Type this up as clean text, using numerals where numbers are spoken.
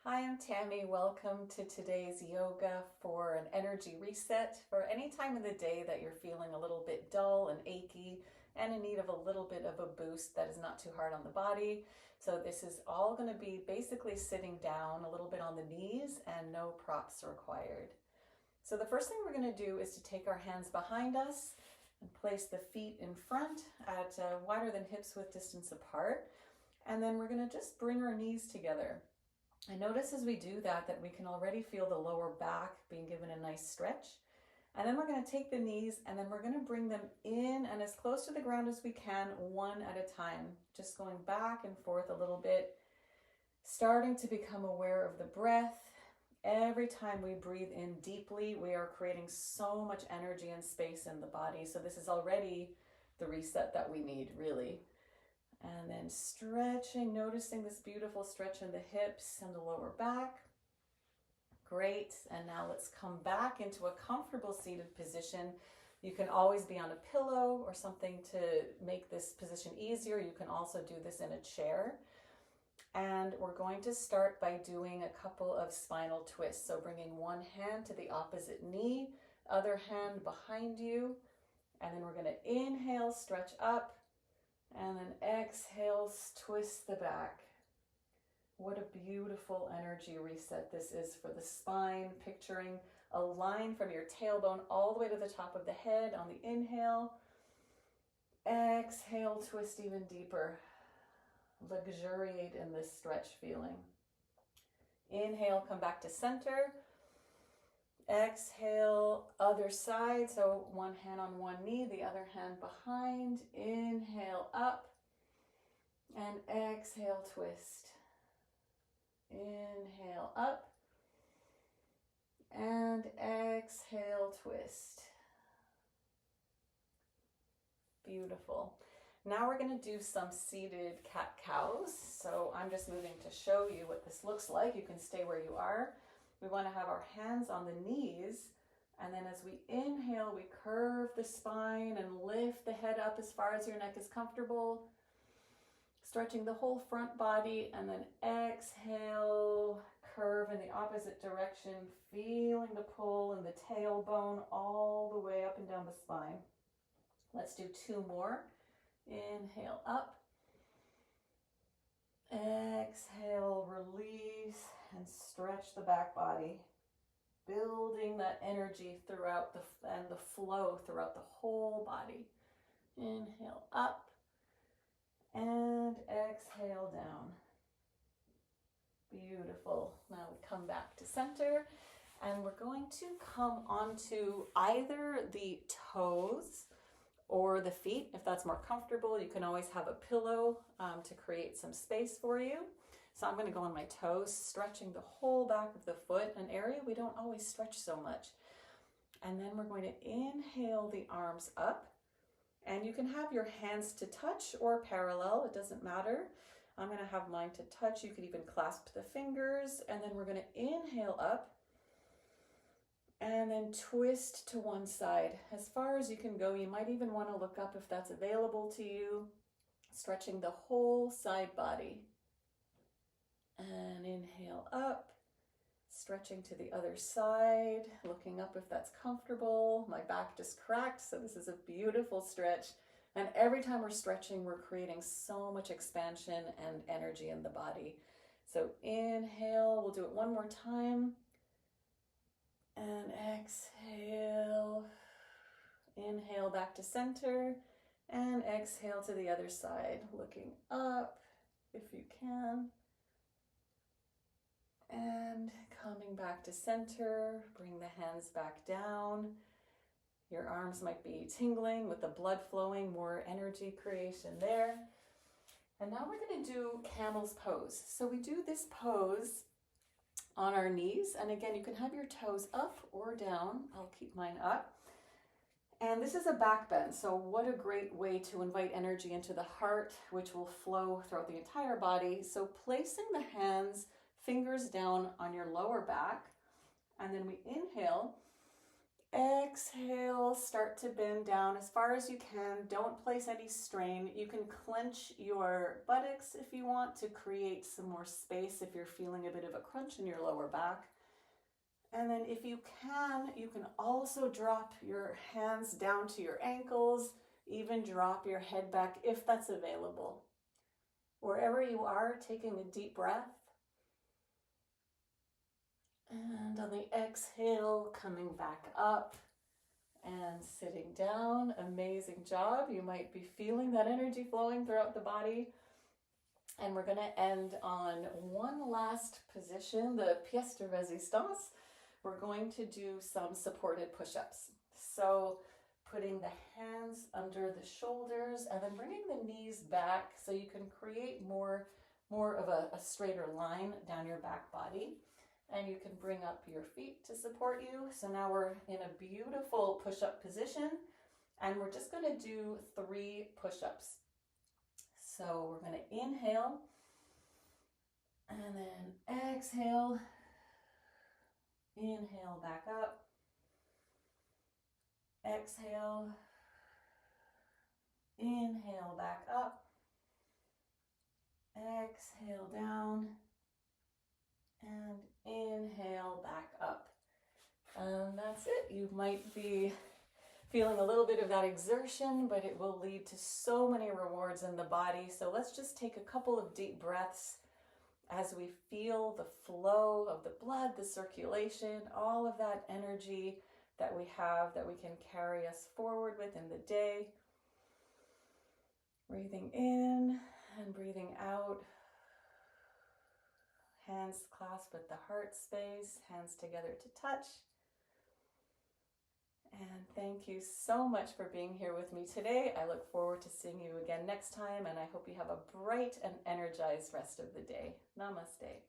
Hi, I'm Tammy. Welcome to today's yoga for an energy reset for any time of the day that you're feeling a little bit dull and achy and in need of a little bit of a boost that is not too hard on the body. So this is all going to be basically sitting down a little bit on the knees and no props required. So the first thing we're going to do is to take our hands behind us and place the feet in front at wider than hips width distance apart. And then we're going to just bring our knees together. And notice as we do that we can already feel the lower back being given a nice stretch. And then we're going to take the knees and then we're going to bring them in and as close to the ground as we can, one at a time. Just going back and forth a little bit, starting to become aware of the breath. Every time we breathe in deeply, we are creating so much energy and space in the body. So this is already the reset that we need, really. And then stretching, noticing this beautiful stretch in the hips and the lower back. Great. And now let's come back into a comfortable seated position. You can always be on a pillow or something to make this position easier. You can also do this in a chair. And we're going to start by doing a couple of spinal twists. So bringing one hand to the opposite knee, other hand behind you. And then we're going to inhale, stretch up. And then exhale, twist the back. What a beautiful energy reset this is for the spine. Picturing a line from your tailbone all the way to the top of the head on the inhale. Exhale, twist even deeper. Luxuriate in this stretch feeling. Inhale, come back to center. Exhale, other side. So one hand on one knee, the other hand behind. Inhale up and exhale, twist. Inhale up and exhale, twist. Beautiful. Now we're going to do some seated cat-cows. So I'm just moving to show you what this looks like. You can stay where you are. We want to have our hands on the knees, and then as we inhale, we curve the spine and lift the head up as far as your neck is comfortable, stretching the whole front body, and then exhale, curve in the opposite direction, feeling the pull in the tailbone all the way up and down the spine. Let's do two more. Inhale up. Exhale, release, and stretch the back body, building that energy throughout the flow throughout the whole body. Inhale up and exhale down. Beautiful. Now we come back to center and we're going to come onto either the toes or the feet. If that's more comfortable, you can always have a pillow to create some space for you. So I'm going to go on my toes, stretching the whole back of the foot, an area we don't always stretch so much. And then we're going to inhale the arms up. And you can have your hands to touch or parallel, it doesn't matter. I'm going to have mine to touch. You could even clasp the fingers. And then we're going to inhale up. And then twist to one side as far as you can go. You might even want to look up if that's available to you. Stretching the whole side body. And inhale up. Stretching to the other side. Looking up if that's comfortable. My back just cracked, so this is a beautiful stretch. And every time we're stretching, we're creating so much expansion and energy in the body. So inhale. We'll do it one more time. And exhale, inhale back to center, and exhale to the other side, looking up if you can, and coming back to center, bring the hands back down. Your arms might be tingling with the blood flowing, more energy creation there. And now we're going to do camel's pose. So we do this pose on our knees, and again, you can have your toes up or down. I'll keep mine up. And this is a back bend, so what a great way to invite energy into the heart, which will flow throughout the entire body. So placing the hands, fingers down on your lower back, and then we inhale, Exhale, start to bend down as far as you can. Don't place any strain. You can clench your buttocks if you want to create some more space if you're feeling a bit of a crunch in your lower back. And then if you can also drop your hands down to your ankles, even drop your head back if that's available. Wherever you are, taking a deep breath. And on the exhale, coming back up and sitting down. Amazing job. You might be feeling that energy flowing throughout the body. And we're going to end on one last position, the pièce de résistance. We're going to do some supported push-ups. So putting the hands under the shoulders and then bringing the knees back so you can create more of a straighter line down your back body. And you can bring up your feet to support you. So now we're in a beautiful push-up position, and we're just going to do 3 push-ups. So we're going to inhale, and then exhale, inhale back up, exhale, inhale back up, exhale down, and inhale back up. And that's it. You might be feeling a little bit of that exertion, but it will lead to so many rewards in the body. So let's just take a couple of deep breaths as we feel the flow of the blood, the circulation, all of that energy that we have that we can carry us forward with in the day. Breathing in and breathing out. Hands clasped at the heart space, hands together to touch. And thank you so much for being here with me today. I look forward to seeing you again next time, and I hope you have a bright and energized rest of the day. Namaste.